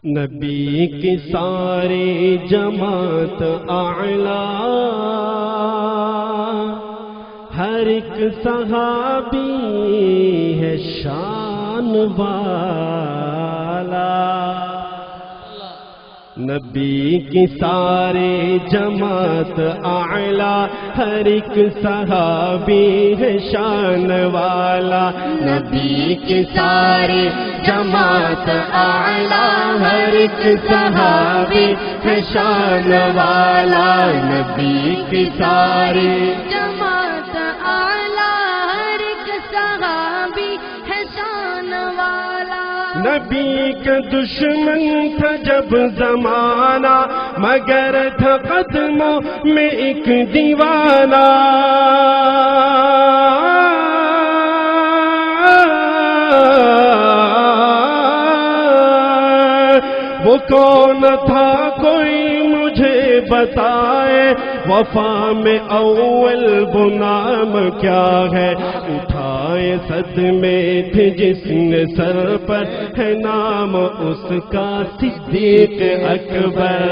نبی کی ساری جماعت اعلیٰ، ہر ایک صحابی ہے شان والا۔ نبی کی ساری جماعت اعلیٰ، ہر ایک صحابی ہے شان والا۔ نبی کی ساری جماعت اعلیٰ، ہر ایک صحابی ہے شان والا۔ نبی کی ساری جماعت اعلیٰ، ہر ایک صحابی ہے شان والا۔ نبی کا دشمن تھا جب زمانہ، مگر تھا قدموں میں ایک دیوانہ۔ وہ کون تھا کوئی مجھے بتائے، وفا میں اول وہ نام کیا ہے؟ اٹھائے صدمے تھے جس نے سر پر، ہے نام اس کا صدیق اکبر۔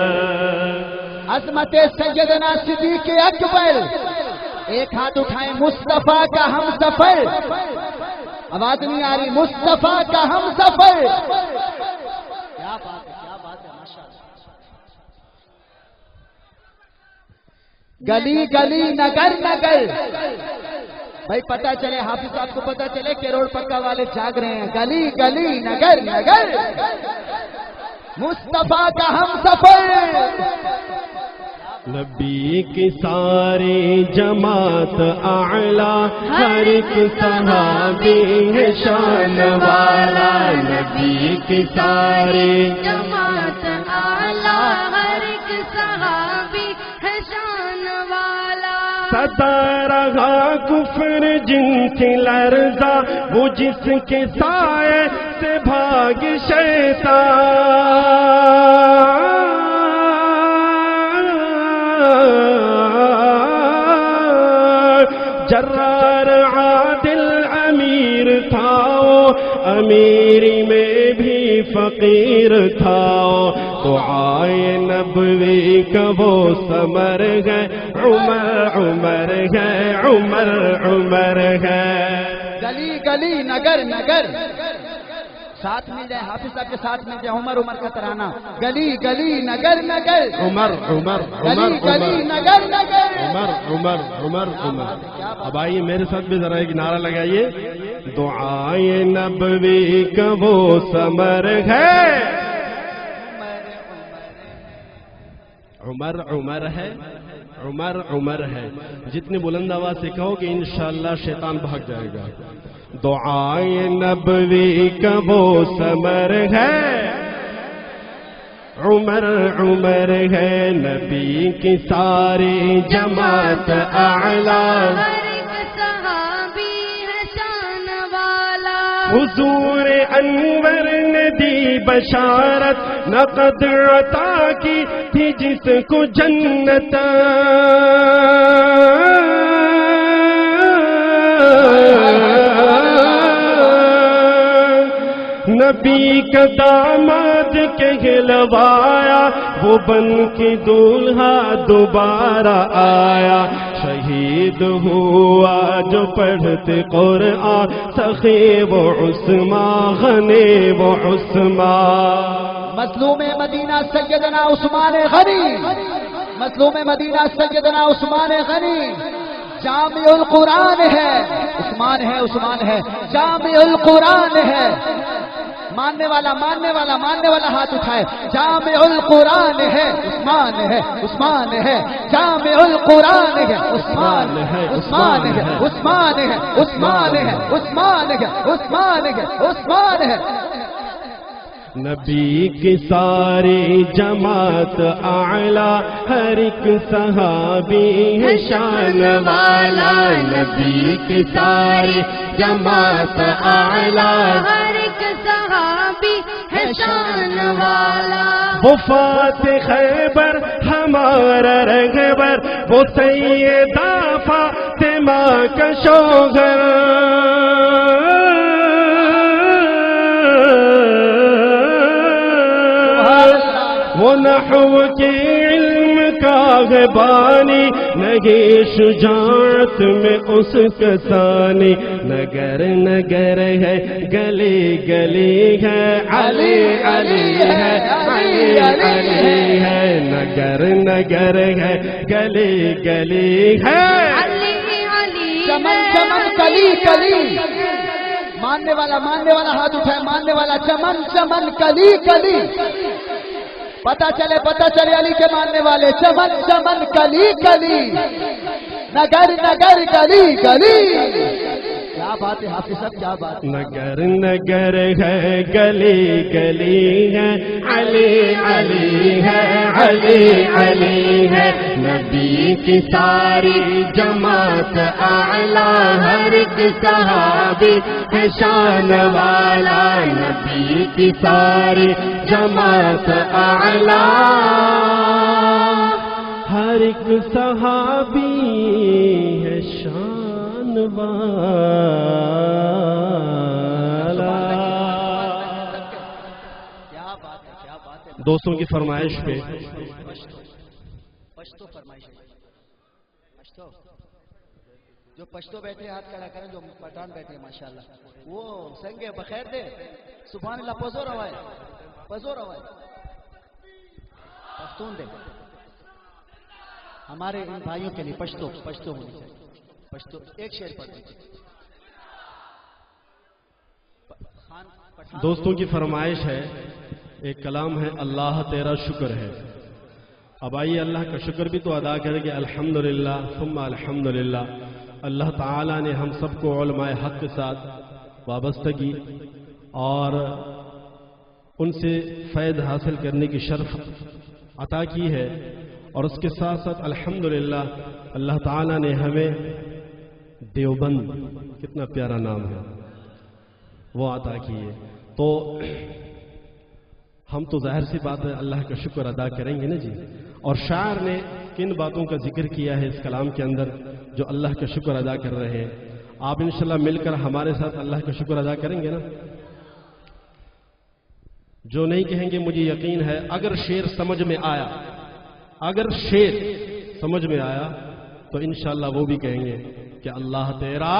عظمت سیدنا صدیق اکبر، ایک ہاتھ اٹھائیں مصطفیٰ کا ہم سفر۔ آواز نہیں آ رہی، مصطفیٰ کا ہم سفر۔ کیا بات ہے، کیا بات ہے، ماشاءاللہ۔ گلی گلی نگر نگر، بھائی پتہ چلے، حافظ صاحب کو پتہ چلے کروڑ پکا والے جاگ رہے ہیں۔ گلی گلی نگر نگر، مصطفیٰ کا ہم سفر۔ نبی کی ساری جماعت اعلیٰ، ہر ایک صحابی ہے شان والا۔ نبی کی ساری جماعت اعلیٰ، ہر ایک صحابی ہے شان والا۔ سدا رہا کفر جن کی لرزا، وہ جس کے سائے سے بھاگ شیطان۔ جرار عادل امیر تھا، امیری میں بھی فقیر تھا، تو آئے نبوی کا وہ ثمر ہے، عمر عمر ہے، عمر عمر ہے۔ گلی گلی نگر نگر، ساتھ مل جائے، حافظ صاحب کے ساتھ مل جائے، عمر عمر کا ترانہ۔ گلی گلی نگر نگر، عمر عمر عمر گلی گلی نگر نگر، عمر عمر عمر عمر۔ اب آئیے میرے ساتھ بھی ذرا ایک نعرہ لگائیے، دعائے نبوی کا وہ ثمر ہے، عمر عمر ہے، عمر عمر ہے۔ جتنی بلند آواز سے کہو کہ انشاءاللہ شیطان بھاگ جائے گا۔ دعائے نبوی کا وہ ثمر ہے، عمر عمر ہے۔ نبی کی ساری جماعت اعلیٰ، ہر ایک صحابی ہے شان والا۔ حضور انور نے دی بشارت، نقد عطا کی تھی جس کو جنت۔ نبی کا داماد کہلوایا، وہ بن کے دولہا دوبارہ آیا۔ شہید ہوا جو پڑھتے قرآن، سخی و عثمان، غنی و عثمان۔ مظلوم مدینہ سیدنا عثمان غنی، مظلوم مدینہ سیدنا عثمان غنی، جامع القرآن ہے، عثمان ہے، عثمان ہے، جامع القرآن ہے۔ ماننے والا ماننے والا ماننے والا ہاتھ اٹھائے، جامع القرآن ہے، عثمان ہے، عثمان ہے، جامع القرآن ہے، عثمان ہے، عثمان ہے، عثمان ہے، عثمان ہے، عثمان ہے، عثمان ہے، عثمان ہے۔ نبی کی ساری جماعت اعلیٰ، ہر ایک صحابی ہے شان والا۔ نبی کی ساری جماعت اعلیٰ، ہر ایک صحابی ہے شان والا۔ وہ فاتح خیبر ہمارا رہبر، وہ سیدہ فاطمہ کا شوہر۔ وہ نحو کے علم کا ہے بانی نہیں شجاعت میں اس کا ثانی نگر نگر ہے گلی گلی ہے علی علی ہے علی علی ہے نگر نگر ہے گلی گلی ہے علی علی چمن چمن کلی کلی ماننے والا ہاتھ اٹھائے ماننے والا چمن چمن کلی کلی پتہ چلے علی کے ماننے والے چمن چمن کلی کلی نگر نگر گلی گلی کیا بات ہے حافظ صاحب کیا بات نگر نگر ہے گلی گلی ہے علی علی ہے علی علی ہے نبی کی ساری جماعت اعلیٰ ہر ایک صحابی ہے شان والا نبی کی ساری جماعت اعلیٰ ہر ایک صحابی ہے شان والا کیا بات ہے دوستوں کی فرمائش پہ پشتو فرمائش پشتو جو پشتو بیٹھے ہاتھ کھڑا کریں جو پٹھان بیٹھے ماشاءاللہ وہ سنگے بخیر دے سبحان اللہ پزور ہوائے پشتون دے ہمارے ان بھائیوں کے لیے پشتو ہونی چاہیے پشتو ایک شعر پڑھ دیجیے دوستوں کی فرمائش ہے ایک کلام ہے اللہ تیرا شکر ہے اب آئیے اللہ کا شکر بھی تو ادا کریں گے الحمدللہ ثم الحمدللہ اللہ تعالیٰ نے ہم سب کو علماء حق کے ساتھ وابستگی اور ان سے فیض حاصل کرنے کی شرف عطا کی ہے اور اس کے ساتھ ساتھ الحمدللہ اللہ تعالیٰ نے ہمیں دیوبند کتنا پیارا نام ہے وہ عطا کی ہے تو ہم تو ظاہر سی بات ہے اللہ کا شکر ادا کریں گے نا جی اور شاعر نے کن باتوں کا ذکر کیا ہے اس کلام کے اندر جو اللہ کا شکر ادا کر رہے ہیں آپ انشاءاللہ مل کر ہمارے ساتھ اللہ کا شکر ادا کریں گے نا جو نہیں کہیں گے مجھے یقین ہے اگر شعر سمجھ میں آیا تو انشاءاللہ وہ بھی کہیں گے کہ اللہ تیرا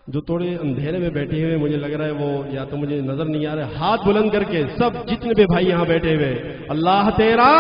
جو تھوڑے اندھیرے میں بیٹھے ہوئے مجھے لگ رہا ہے وہ یا تو مجھے نظر نہیں آ رہا ہے ہاتھ بلند کر کے سب جتنے بھی بھائی یہاں بیٹھے ہوئے اللہ تیرا